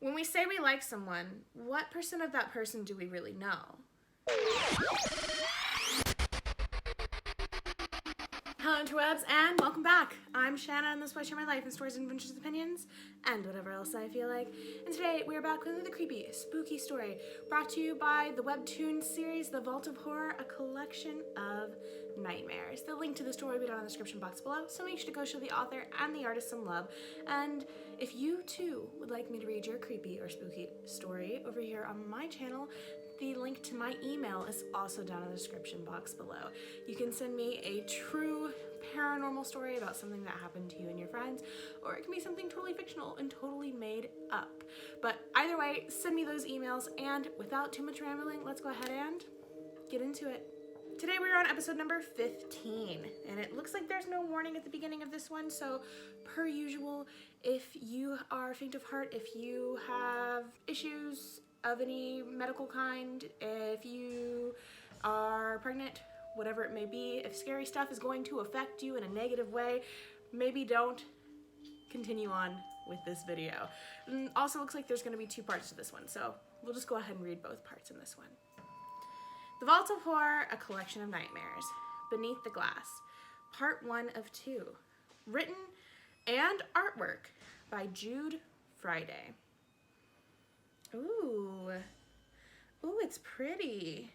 When we say we like someone, what % of that person do we really know? Hello interwebs, and welcome back. I'm Shana, and this is where I share my life in stories, adventures, opinions, and whatever else I feel like. And today we are back with another creepy, spooky story brought to you by the Webtoons series, The Vault of Horror, a collection of nightmares. The link to the story will be down in the description box below, so make sure to go show the author and the artist some love. And if you too would like me to read your creepy or spooky story over here on my channel, the link to my email is also down in the description box below. You can send me a true paranormal story about something that happened to you and your friends, or it can be something totally fictional and totally made up. But either way, send me those emails, and without too much rambling, let's go ahead and get into it. Today we're on episode number 15, and it looks like there's no warning at the beginning of this one, so per usual, if you are faint of heart, if you have issues of any medical kind, if you are pregnant, whatever it may be, if scary stuff is going to affect you in a negative way, maybe don't continue on with this video. And also looks like there's going to be 2 parts to this one, so we'll just go ahead and read both parts in this one. The Vault of Horror, a collection of nightmares. Beneath the Glass, part 1 of 2. Written and artwork by Jude Friday. Ooh, it's pretty.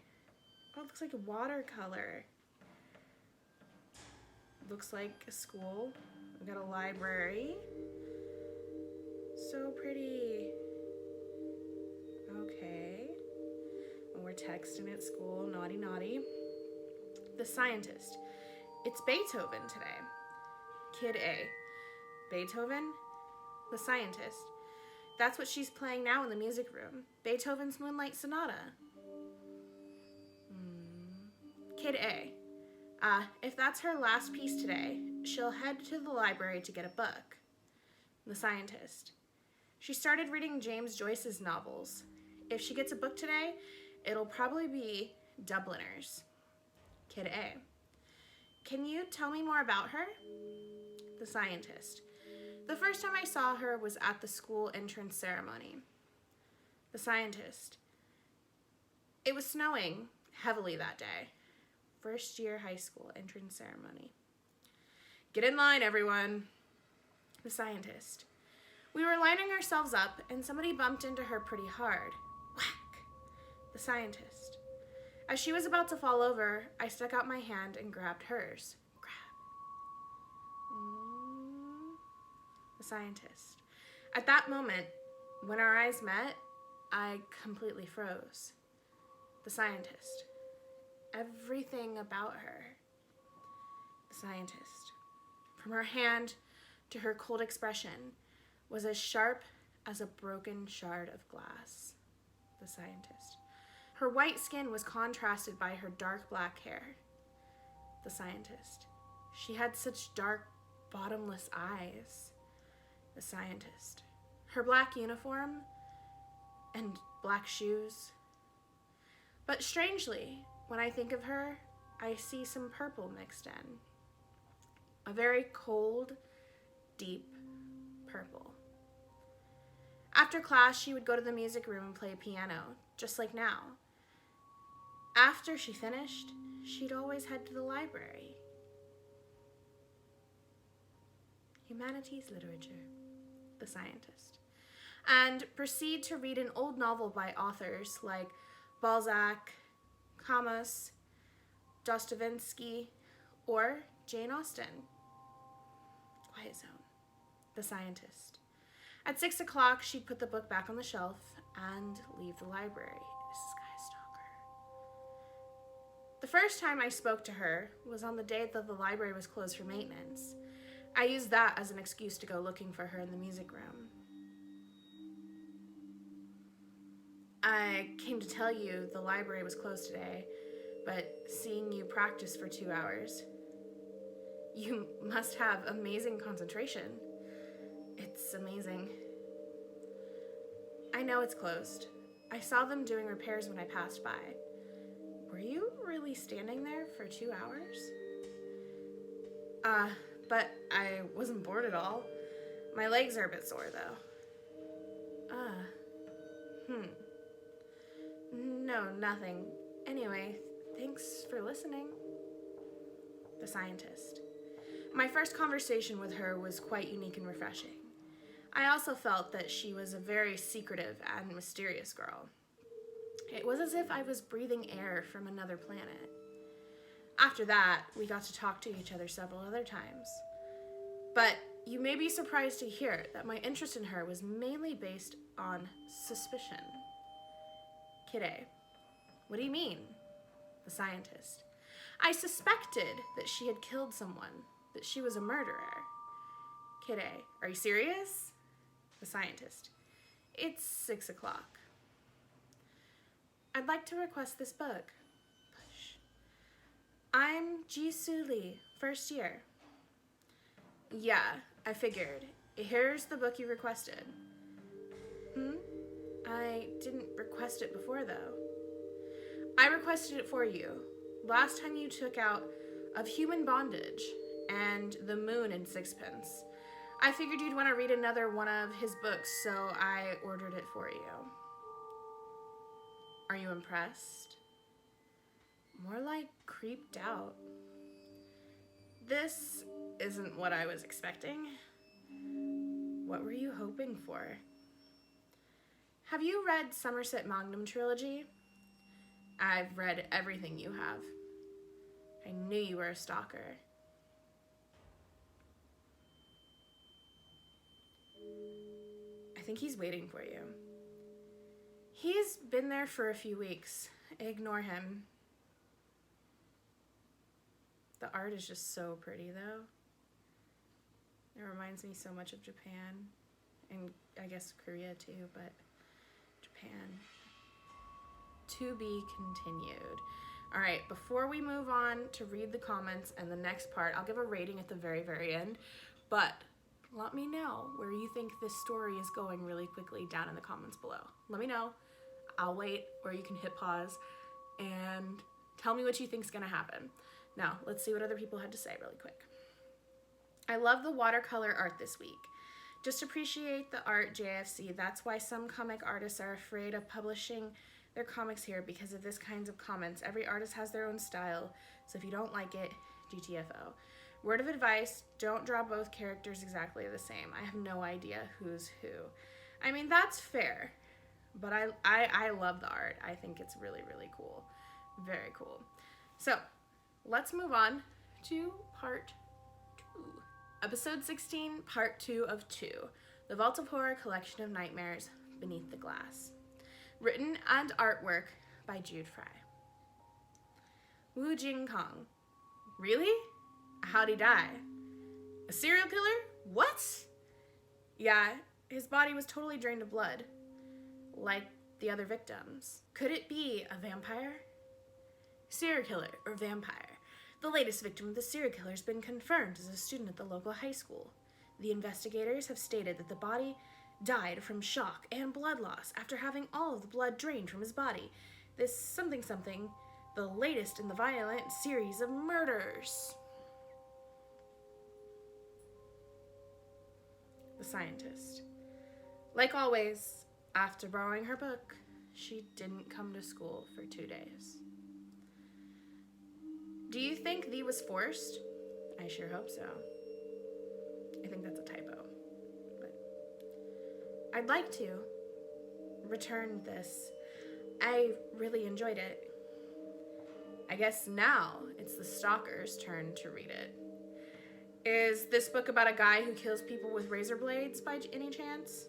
Oh, it looks like a watercolor. Looks like a school. We got a library. So pretty. Okay. And we're texting at school, naughty naughty. The Scientist. It's Beethoven today. Kid A. Beethoven? The Scientist. That's what she's playing now in the music room. Beethoven's Moonlight Sonata. Kid A. If that's her last piece today, she'll head to the library to get a book. The Scientist. She started reading James Joyce's novels. If she gets a book today, it'll probably be Dubliners. Kid A. Can you tell me more about her? The Scientist. The first time I saw her was at the school entrance ceremony. The Scientist. It was snowing heavily that day. First year high school entrance ceremony. Get in line, everyone. The Scientist. We were lining ourselves up and somebody bumped into her pretty hard. Whack. The Scientist. As she was about to fall over, I stuck out my hand and grabbed hers. The Scientist. At that moment, when our eyes met, I completely froze. The Scientist. Everything about her. The Scientist. From her hand to her cold expression was as sharp as a broken shard of glass. The Scientist. Her white skin was contrasted by her dark black hair. The Scientist. She had such dark, bottomless eyes. The Scientist. Her black uniform and black shoes. But strangely, when I think of her, I see some purple mixed in. A very cold, deep purple. After class, she would go to the music room and play piano, just like now. After she finished, she'd always head to the library. Humanities literature. The Scientist. And proceed to read an old novel by authors like Balzac, Camus, Dostoevsky, or Jane Austen. Quiet Zone. The Scientist. At 6 o'clock, she'd put the book back on the shelf and leave the library. Sky stalker. The first time I spoke to her was on the day that the library was closed for maintenance. I used that as an excuse to go looking for her in the music room. I came to tell you the library was closed today, but seeing you practice for 2 hours, you must have amazing concentration. It's amazing. I know it's closed. I saw them doing repairs when I passed by. Were you really standing there for 2 hours? But I wasn't bored at all. My legs are a bit sore, though. No, nothing. Anyway, thanks for listening. The scientist. My first conversation with her was quite unique and refreshing. I also felt that she was a very secretive and mysterious girl. It was as if I was breathing air from another planet. After that, we got to talk to each other several other times. But you may be surprised to hear that my interest in her was mainly based on suspicion. Kid A. What do you mean? The scientist. I suspected that she had killed someone, that she was a murderer. Kid A. Are you serious? The scientist. It's 6 o'clock. I'd like to request this book. Push. I'm Jisoo Leigh, first year. Yeah, I figured. Here's the book you requested. I didn't request it before, though. I requested it for you. Last time you took out Of Human Bondage and The Moon and Sixpence. I figured you'd want to read another one of his books, so I ordered it for you. Are you impressed? More like creeped out. This isn't what I was expecting. What were you hoping for? Have you read Somerset Magnum trilogy? I've read everything you have. I knew you were a stalker. I think he's waiting for you. He's been there for a few weeks. Ignore him. The art is just so pretty, though. It reminds me so much of Japan, and I guess Korea too, but Japan. To be continued. All right, before we move on to read the comments and the next part, I'll give a rating at the very, very end, but let me know where you think this story is going really quickly down in the comments below. Let me know. I'll wait, or you can hit pause and tell me what you think's gonna happen. Now, let's see what other people had to say really quick. I love the watercolor art this week. Just appreciate the art, JFC. That's why some comic artists are afraid of publishing their comics here because of this kinds of comments. Every artist has their own style, so if you don't like it, GTFO. Word of advice, don't draw both characters exactly the same. I have no idea who's who. I mean, that's fair, but I love the art. I think it's really, really cool. Very cool. So, let's move on to part 2. Episode 16, part 2 of 2. The Vault of Horror Collection of Nightmares Beneath the Glass. Written and artwork by Jude Fry. Wu Jing Kong. Really? How'd he die? A serial killer? What? Yeah, his body was totally drained of blood. Like the other victims. Could it be a vampire? Serial killer or vampire? The latest victim of the serial killer has been confirmed as a student at the local high school. The investigators have stated that the body died from shock and blood loss after having all of the blood drained from his body. This something, the latest in the violent series of murders. The scientist. Like always, after borrowing her book, she didn't come to school for 2 days. Do you think thee was forced? I sure hope so. I think that's a typo. But I'd like to return this. I really enjoyed it. I guess now it's the stalker's turn to read it. Is this book about a guy who kills people with razor blades by any chance?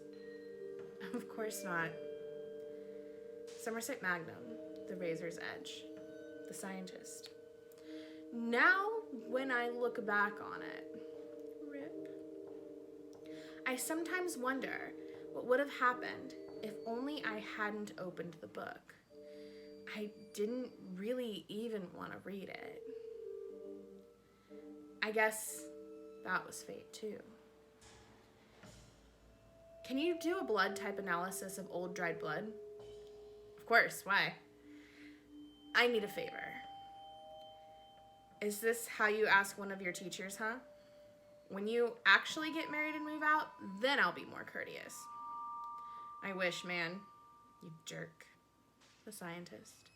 Of course not. Somerset Magnum, The Razor's Edge, The Scientist. Now, when I look back on it, rip, I sometimes wonder what would have happened if only I hadn't opened the book. I didn't really even want to read it. I guess that was fate too. Can you do a blood type analysis of old dried blood? Of course, why? I need a favor. Is this how you ask one of your teachers, huh? When you actually get married and move out, then I'll be more courteous. I wish, man. You jerk. The scientist.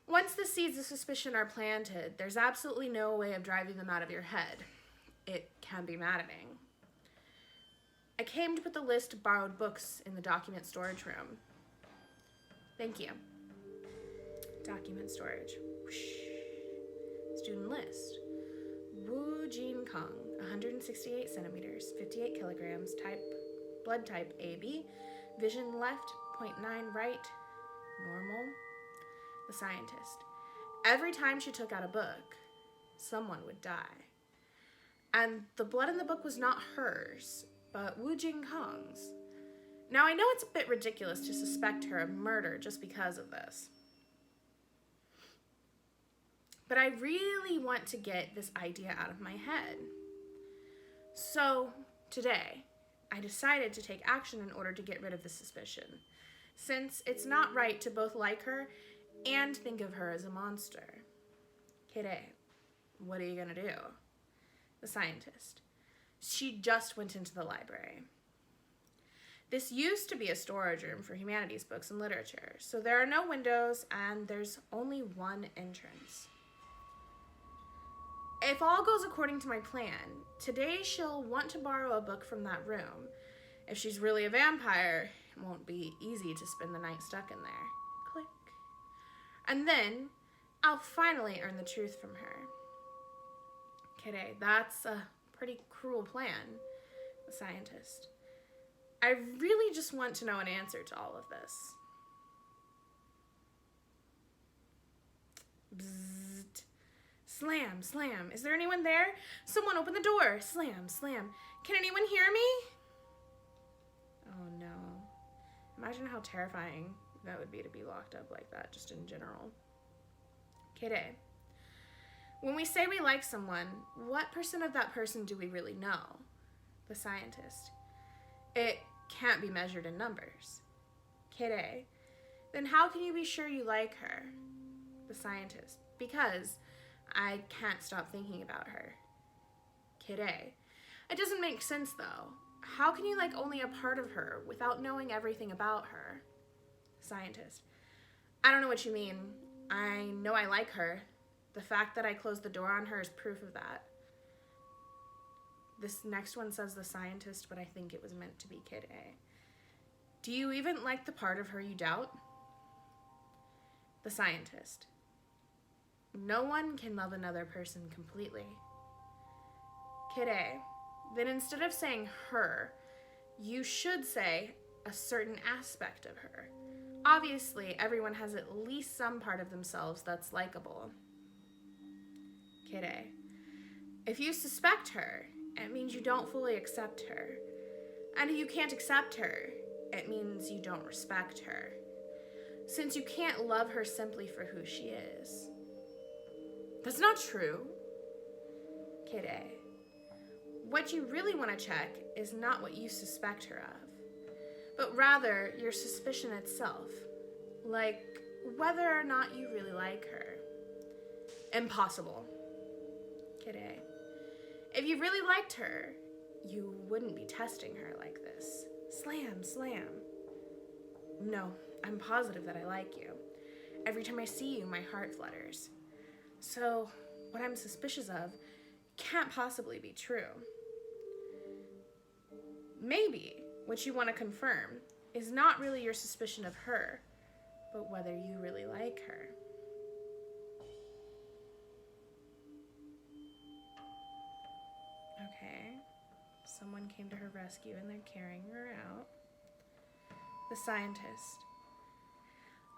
Once the seeds of suspicion are planted, there's absolutely no way of driving them out of your head. It can be maddening. I came to put the list of borrowed books in the document storage room. Thank you. Document storage. Whoosh. Student list. Wu Jin Kong, 168 centimeters, 58 kilograms, blood type AB, vision left, 0.9 right, normal. The scientist. Every time she took out a book, someone would die. And the blood in the book was not hers, but Wu Jin Kong's. Now, I know it's a bit ridiculous to suspect her of murder just because of this. But I really want to get this idea out of my head. So, today, I decided to take action in order to get rid of the suspicion, since it's not right to both like her and think of her as a monster. Kid A, what are you gonna do? The scientist. She just went into the library. This used to be a storage room for humanities books and literature, so there are no windows and there's only one entrance. If all goes according to my plan, today she'll want to borrow a book from that room. If she's really a vampire, it won't be easy to spend the night stuck in there. Click. And then I'll finally earn the truth from her. Kid A, that's a pretty cruel plan. The scientist. I really just want to know an answer to all of this. Bzzzt. Slam, slam. Is there anyone there? Someone open the door. Slam, slam. Can anyone hear me? Oh no. Imagine how terrifying that would be to be locked up like that, just in general. Kid A. When we say we like someone, what % of that person do we really know? The scientist. It can't be measured in numbers. Kid A. Then how can you be sure you like her? The scientist. Because I can't stop thinking about her. Kid A. It doesn't make sense though. How can you like only a part of her without knowing everything about her? Scientist. I don't know what you mean. I know I like her. The fact that I closed the door on her is proof of that. This next one says the scientist, but I think it was meant to be Kid A. Do you even like the part of her you doubt? The scientist. No one can love another person completely. Kid A. Then instead of saying her, you should say a certain aspect of her. Obviously, everyone has at least some part of themselves that's likable. Kid A. If you suspect her, it means you don't fully accept her. And if you can't accept her, it means you don't respect her. Since you can't love her simply for who she is. That's not true. Kid A. What you really want to check is not what you suspect her of, but rather your suspicion itself, like whether or not you really like her. Impossible. Kid A. If you really liked her, you wouldn't be testing her like this. Slam, slam. No, I'm positive that I like you. Every time I see you, my heart flutters. So, what I'm suspicious of can't possibly be true. Maybe what you want to confirm is not really your suspicion of her, but whether you really like her. Okay, someone came to her rescue and they're carrying her out. The scientist.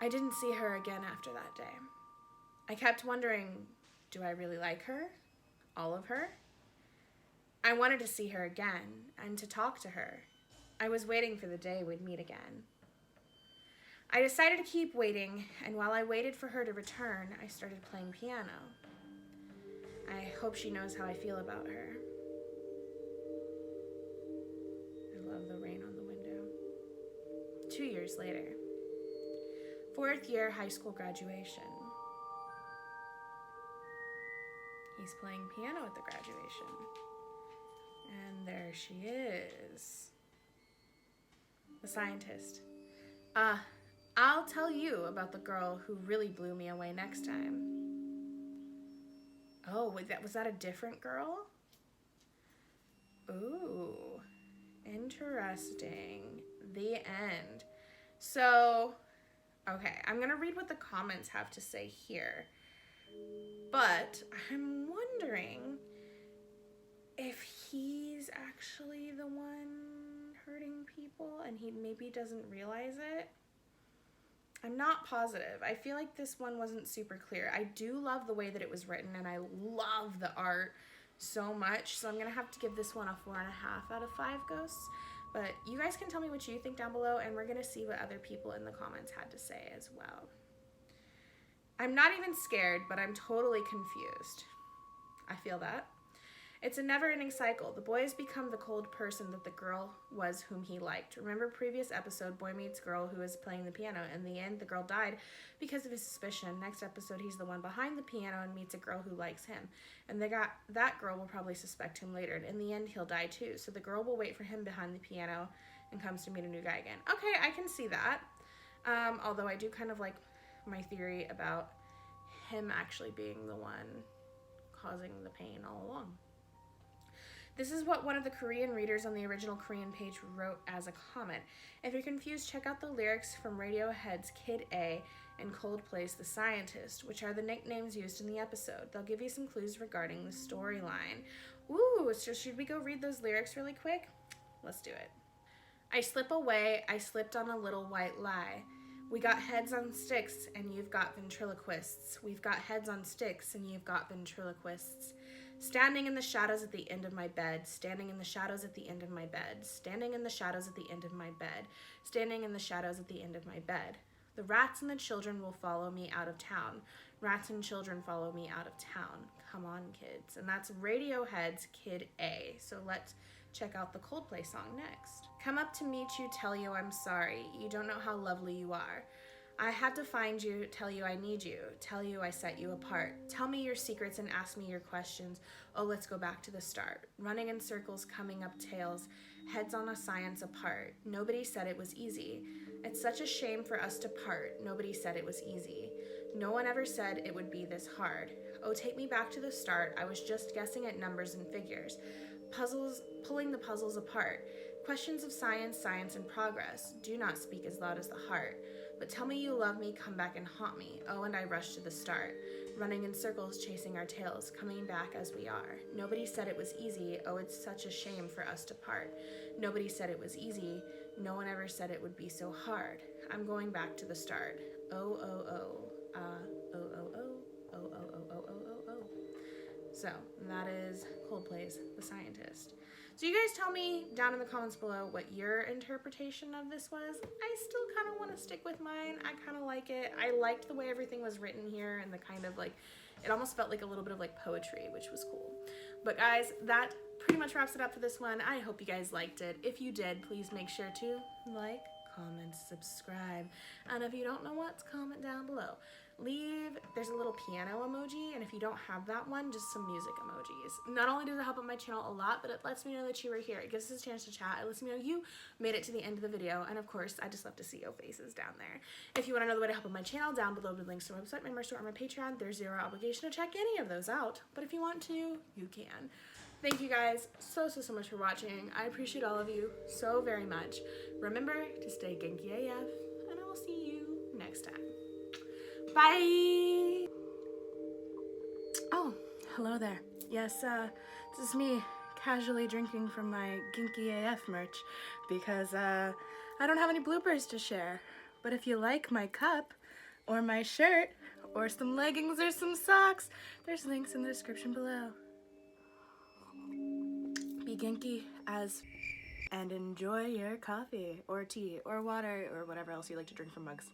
I didn't see her again after that day. I kept wondering, do I really like her? All of her? I wanted to see her again and to talk to her. I was waiting for the day we'd meet again. I decided to keep waiting, and while I waited for her to return, I started playing piano. I hope she knows how I feel about her. I love the rain on the window. 2 years later. 4th year high school graduation. He's playing piano at the graduation. And there she is. The scientist. I'll tell you about the girl who really blew me away next time. Oh, wait, was that a different girl? Ooh, interesting. The end. So, okay, I'm gonna read what the comments have to say here. But I'm wondering if he's actually the one hurting people and he maybe doesn't realize it. I'm not positive. I feel like this one wasn't super clear. I do love the way that it was written, and I love the art so much. So I'm going to have to give this one a 4.5 out of 5 ghosts. But you guys can tell me what you think down below, and we're going to see what other people in the comments had to say as well. I'm not even scared, but I'm totally confused. I feel that. It's a never-ending cycle. The boy has become the cold person that the girl was whom he liked. Remember previous episode, boy meets girl who is playing the piano. In the end, the girl died because of his suspicion. Next episode, he's the one behind the piano and meets a girl who likes him. And that girl will probably suspect him later. And in the end, he'll die too. So the girl will wait for him behind the piano and comes to meet a new guy again. Okay, I can see that. Although I do kind of like my theory about him actually being the one causing the pain all along. This is what one of the Korean readers on the original Korean page wrote as a comment. If you're confused, check out the lyrics from Radiohead's Kid A and Coldplay's The Scientist, which are the nicknames used in the episode. They'll give you some clues regarding the storyline. Ooh, so should we go read those lyrics really quick? Let's do it. I slip away, I slipped on a little white lie. We got heads on sticks and you've got ventriloquists. We've got heads on sticks and you've got ventriloquists. Standing in the shadows at the end of my bed, standing in the shadows at the end of my bed, standing in the shadows at the end of my bed, standing in the shadows at the end of my bed. The rats and the children will follow me out of town. Rats and children follow me out of town. Come on, kids. And that's Radiohead's Kid A. So let's check out the Coldplay song next. Come up to meet you, tell you I'm sorry. You don't know how lovely you are. I had to find you, tell you I need you, tell you I set you apart. Tell me your secrets and ask me your questions. Oh, let's go back to the start. Running in circles, coming up tails, heads on a science apart. Nobody said it was easy. It's such a shame for us to part. Nobody said it was easy. No one ever said it would be this hard. Oh, take me back to the start. I was just guessing at numbers and figures. Puzzles, pulling the puzzles apart. Questions of science, science and progress. Do not speak as loud as the heart. But tell me you love me, come back and haunt me. Oh, and I rush to the start. Running in circles, chasing our tails, coming back as we are. Nobody said it was easy. Oh, it's such a shame for us to part. Nobody said it was easy. No one ever said it would be so hard. I'm going back to the start. Oh, oh, oh. Oh, oh, oh. Oh, oh, oh, oh, oh, oh, oh. So, that is Coldplay's The Scientist. So you guys tell me down in the comments below what your interpretation of this was. I still kind of want to stick with mine. I kind of like it. I liked the way everything was written here and the kind of like, it almost felt like a little bit of like poetry, which was cool. But guys, that pretty much wraps it up for this one. I hope you guys liked it. If you did, please make sure to like, comment, subscribe. And if you don't know what, comment down below. There's a little piano emoji, and if you don't have that one, just some music emojis. Not only does it help out my channel a lot, but it lets me know that you were here. It gives us a chance to chat. It lets me know you made it to the end of the video, and of course, I just love to see your faces down there. If you want to know the way to help out my channel, down below the links to my website, my merch store, or my Patreon. There's zero obligation to check any of those out, but if you want to, you can. Thank you guys so much for watching. I appreciate all of you so very much. Remember to stay genki AF, and I will see you next time. Bye! Oh, hello there. Yes, this is me casually drinking from my Genki AF merch because I don't have any bloopers to share. But if you like my cup or my shirt or some leggings or some socks, there's links in the description below. Be Genki and enjoy your coffee or tea or water or whatever else you like to drink from mugs.